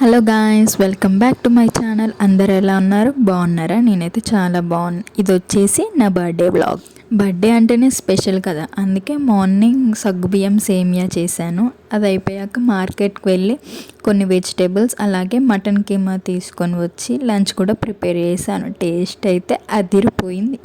Hello guys, welcome back to my channel. అందరు ఎలా ఉన్నారు? బాగున్నారా? నేనైతే చాలా బాగున్నా. ఇది వచ్చేసి నా బర్త్డే వ్లాగ్. బర్త్డే అంటేనే స్పెషల్ కదా, అందుకే మార్నింగ్ సగ్గుబియ్యం సేమియా చేశాను. అది అయిపోయాక మార్కెట్కి వెళ్ళి కొన్ని వెజిటేబుల్స్ అలాగే మటన్ కీమా తీసుకొని వచ్చి లంచ్ కూడా ప్రిపేర్ చేశాను. టేస్ట్ అయితే అదిరిపోయింది.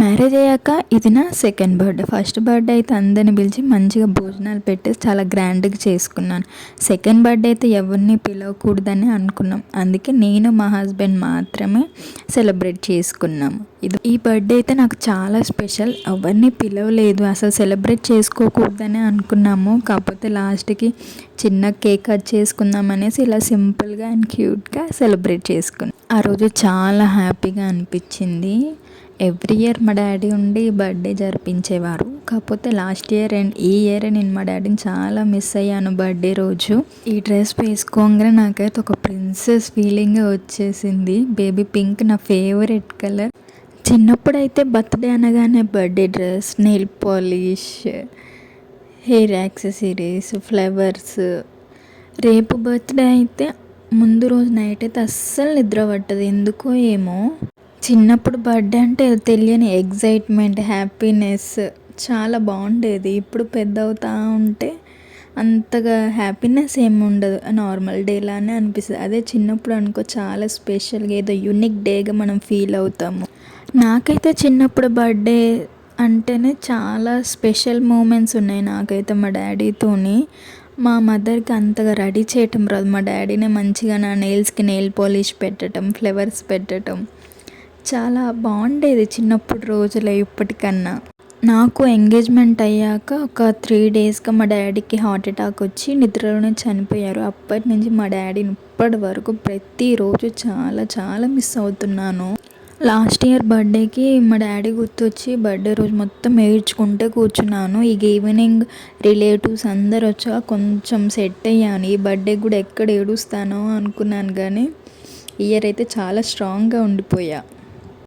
మ్యారేజ్ అయ్యాక ఇది నా సెకండ్ బర్త్డే. ఫస్ట్ బర్త్డే అయితే అందరిని పిలిచి మంచిగా భోజనాలు పెట్టేసి చాలా గ్రాండ్గా చేసుకున్నాను. సెకండ్ బర్త్డే అయితే ఎవరిని పిలవకూడదని అనుకున్నాం. అందుకే నేను మా హస్బెండ్ మాత్రమే సెలబ్రేట్ చేసుకున్నాము. ఈ బర్త్డే అయితే నాకు చాలా స్పెషల్. ఎవరిని పిలవలేదు, అసలు సెలబ్రేట్ చేసుకోకూడదని అనుకున్నాము. కాకపోతే లాస్ట్కి చిన్న కేక్ కట్ చేసుకుందాం అనేసి ఇలా సింపుల్గా అండ్ క్యూట్గా సెలబ్రేట్ చేసుకున్నాం. ఆ రోజు చాలా హ్యాపీగా అనిపించింది. ఎవ్రీ ఇయర్ మా డాడీ ఉండి బర్త్డే జరిపించేవారు. కాకపోతే లాస్ట్ ఇయర్ అండ్ ఈ ఇయర్ నేను మా డాడీని చాలా మిస్ అయ్యాను బర్త్డే రోజు. ఈ డ్రెస్ వేసుకోగానే నాకైతే ఒక ప్రిన్సెస్ ఫీలింగ్ వచ్చేసింది. బేబీ పింక్ నా ఫేవరెట్ కలర్. చిన్నప్పుడైతే బర్త్డే అనగానే birthday dress, nail polish, hair accessories, flowers. రేపు బర్త్డే అయితే ముందు రోజు నైట్ అయితే అస్సలు నిద్ర పట్టదు, ఎందుకో ఏమో. చిన్నప్పుడు బర్త్డే అంటే తెలియని ఎగ్జైట్మెంట్, హ్యాపీనెస్ చాలా బాగుండేది. ఇప్పుడు పెద్ద అవుతూ ఉంటే అంతగా హ్యాపీనెస్ ఏమి ఉండదు, నార్మల్ డేలానే అనిపిస్తుంది. అదే చిన్నప్పుడు అనుకో చాలా స్పెషల్గా ఏదో యూనిక్ డేగా మనం ఫీల్ అవుతాము. నాకైతే చిన్నప్పుడు బర్త్డే అంటేనే చాలా స్పెషల్ మూమెంట్స్ ఉన్నాయి. నాకైతే మా డాడీతోని మా మదర్కి అంతగా రెడీ చేయటం రాదు. మా డాడీనే మంచిగా నా నెయిల్స్కి నెయిల్ పాలిష్ పెట్టడం, ఫ్లవర్స్ పెట్టడం చాలా బాగుండేది చిన్నప్పుడు రోజులే ఇప్పటికన్నా. నాకు ఎంగేజ్మెంట్ అయ్యాక ఒక 3 డేస్గా మా డాడీకి హార్ట్ అటాక్ వచ్చి నిద్రలోనే చనిపోయారు. అప్పటి నుంచి మా డాడీని ఇప్పటి వరకు ప్రతిరోజు చాలా చాలా మిస్ అవుతున్నాను. లాస్ట్ ఇయర్ బర్త్డేకి మా డాడీ గుర్తొచ్చి బర్త్డే రోజు మొత్తం ఏడ్చుకుంటే కూర్చున్నాను. ఇక ఈవినింగ్ రిలేటివ్స్ అందరు వచ్చాక కొంచెం సెట్ అయ్యాను. ఈ బర్త్డే కూడా ఎక్కడ ఏడుస్తానో అనుకున్నాను, కానీ ఇయర్ అయితే చాలా స్ట్రాంగ్గా ఉండిపోయా.